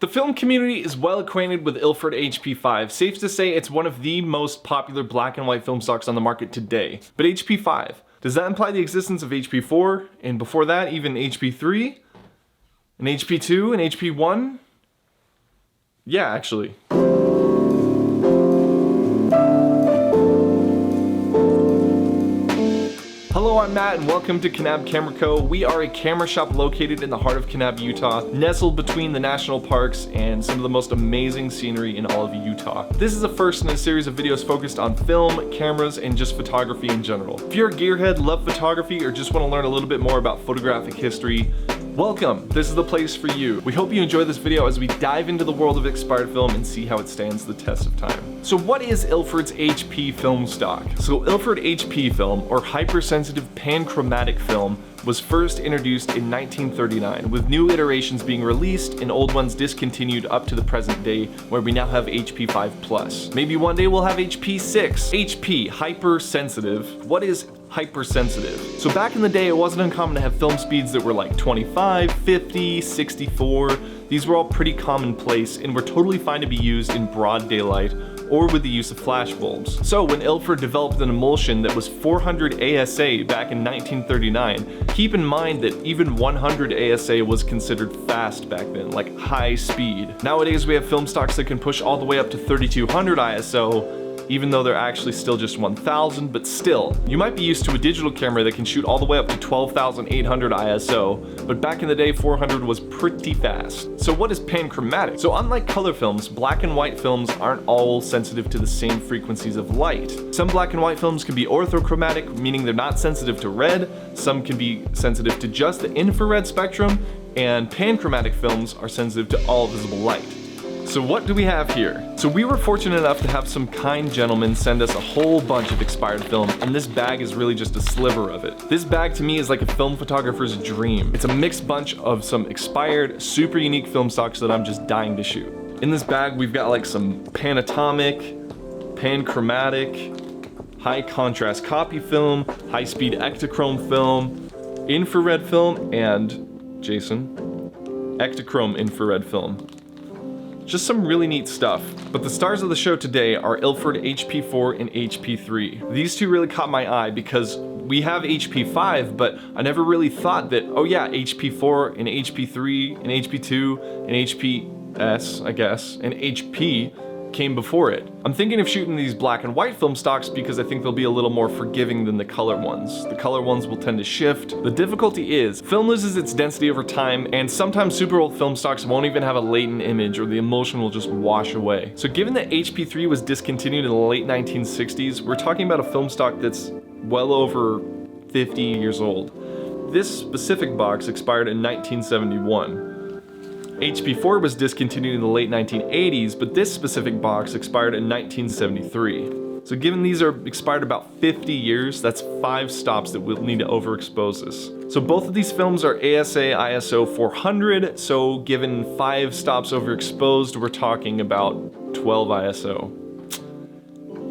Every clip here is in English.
The film community is well acquainted with Ilford HP5. Safe to say it's one of the most popular black and white film stocks on the market today. But HP5, does that imply the existence of HP4? And before that, even HP3? And HP2 and HP1? Yeah, actually. Hello, I'm Matt and welcome to Kanab Camera Co. We are a camera shop located in the heart of Kanab, Utah, nestled between the national parks and some of the most amazing scenery in all of Utah. This is the first in a series of videos focused on film, cameras, and just photography in general. If you're a gearhead, love photography, or just want to learn a little bit more about photographic history, welcome! This is the place for you. We hope you enjoy this video as we dive into the world of expired film and see how it stands the test of time. So what is Ilford's HP film stock? So Ilford HP film, or hypersensitive panchromatic film, was first introduced in 1939, with new iterations being released and old ones discontinued up to the present day, where we now have HP5+. Maybe one day we'll have HP6. HP, hypersensitive. What is hypersensitive? So back in the day, it wasn't uncommon to have film speeds that were like 25, 50, 64. These were all pretty commonplace and were totally fine to be used in broad daylight or with the use of flash bulbs. So when Ilford developed an emulsion that was 400 ASA back in 1939, keep in mind that even 100 ASA was considered fast back then, like high speed. Nowadays we have film stocks that can push all the way up to 3200 ISO, even though they're actually still just 1000, but still. You might be used to a digital camera that can shoot all the way up to 12,800 ISO, but back in the day 400 was pretty fast. So what is panchromatic? So unlike color films, black and white films aren't all sensitive to the same frequencies of light. Some black and white films can be orthochromatic, meaning they're not sensitive to red, some can be sensitive to just the infrared spectrum, and panchromatic films are sensitive to all visible light. So what do we have here? So we were fortunate enough to have some kind gentlemen send us a whole bunch of expired film, and this bag is really just a sliver of it. This bag to me is like a film photographer's dream. It's a mixed bunch of some expired, super unique film stocks that I'm just dying to shoot. In this bag we've got like some panatomic, panchromatic, high contrast copy film, high speed Ektachrome film, infrared film, and, Jason, Ektachrome infrared film. Just some really neat stuff. But the stars of the show today are Ilford HP4 and HP3. These two really caught my eye because we have HP5, but I never really thought that, oh yeah, HP4 and HP3 and HP2 and HPS, I guess, and HP came before it. I'm thinking of shooting these black and white film stocks because I think they'll be a little more forgiving than the color ones. The color ones will tend to shift. The difficulty is, film loses its density over time, and sometimes super old film stocks won't even have a latent image or the emulsion will just wash away. So given that HP3 was discontinued in the late 1960s, we're talking about a film stock that's well over 50 years old. This specific box expired in 1971. HP4 was discontinued in the late 1980s, but this specific box expired in 1973. So given these are expired about 50 years, that's 5 stops that we'll need to overexpose this. So both of these films are ASA ISO 400, so given 5 stops overexposed, we're talking about 12 ISO.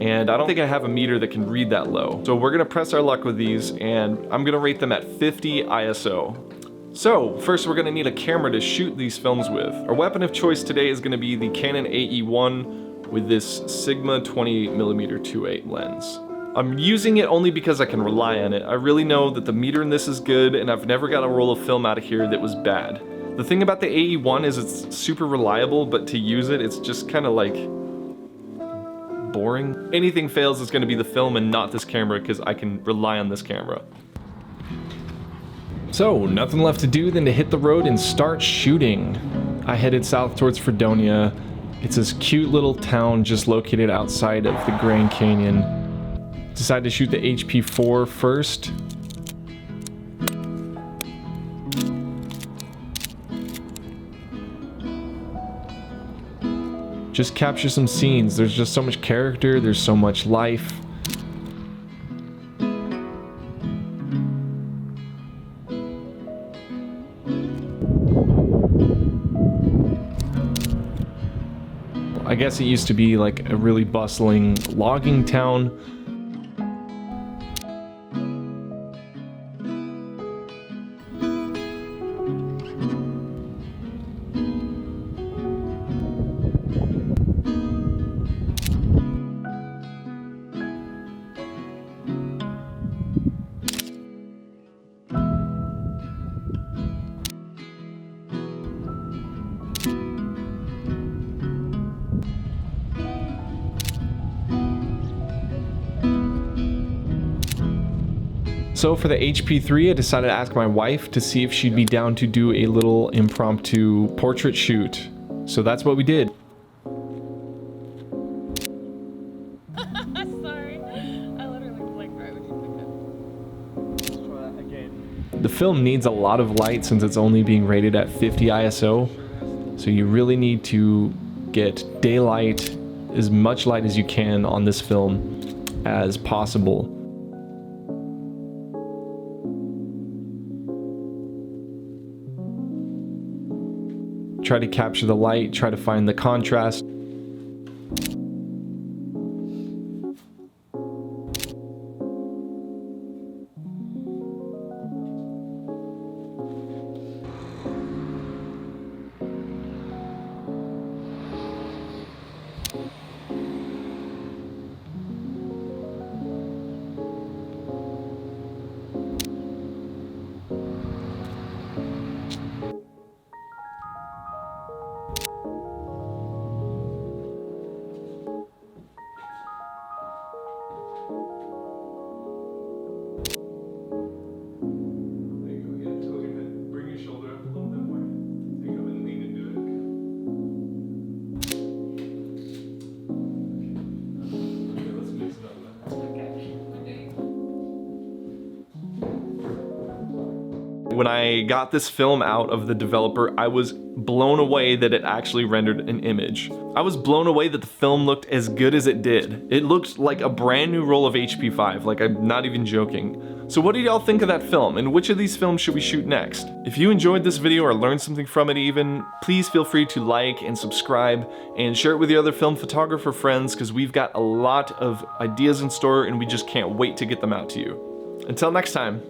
And I don't think I have a meter that can read that low. So we're gonna press our luck with these, and I'm gonna rate them at 50 ISO. So, first we're going to need a camera to shoot these films with. Our weapon of choice today is going to be the Canon AE1 with this Sigma 28mm 2.8 lens. I'm using it only because I can rely on it. I really know that the meter in this is good, and I've never got a roll of film out of here that was bad. The thing about the AE1 is it's super reliable, but to use it, it's just kind of like boring. Anything fails, it's going to be the film and not this camera because I can rely on this camera. So, nothing left to do than to hit the road and start shooting. I headed south towards Fredonia. It's this cute little town just located outside of the Grand Canyon. Decided to shoot the HP4 first. Just capture some scenes. There's just so much character, there's so much life. I guess it used to be like a really bustling logging town. So for the HP3, I decided to ask my wife to see if she'd be down to do a little impromptu portrait shoot. So that's what we did. Sorry, I literally was like, why would you pick that? Let's try that again. The film needs a lot of light since it's only being rated at 50 ISO. So you really need to get daylight, as much light as you can on this film as possible. Try to capture the light, try to find the contrast. When I got this film out of the developer, I was blown away that it actually rendered an image. I was blown away that the film looked as good as it did. It looked like a brand new roll of HP5, like I'm not even joking. So what did y'all think of that film, and which of these films should we shoot next? If you enjoyed this video or learned something from it even, please feel free to like and subscribe and share it with your other film photographer friends, because we've got a lot of ideas in store and we just can't wait to get them out to you. Until next time.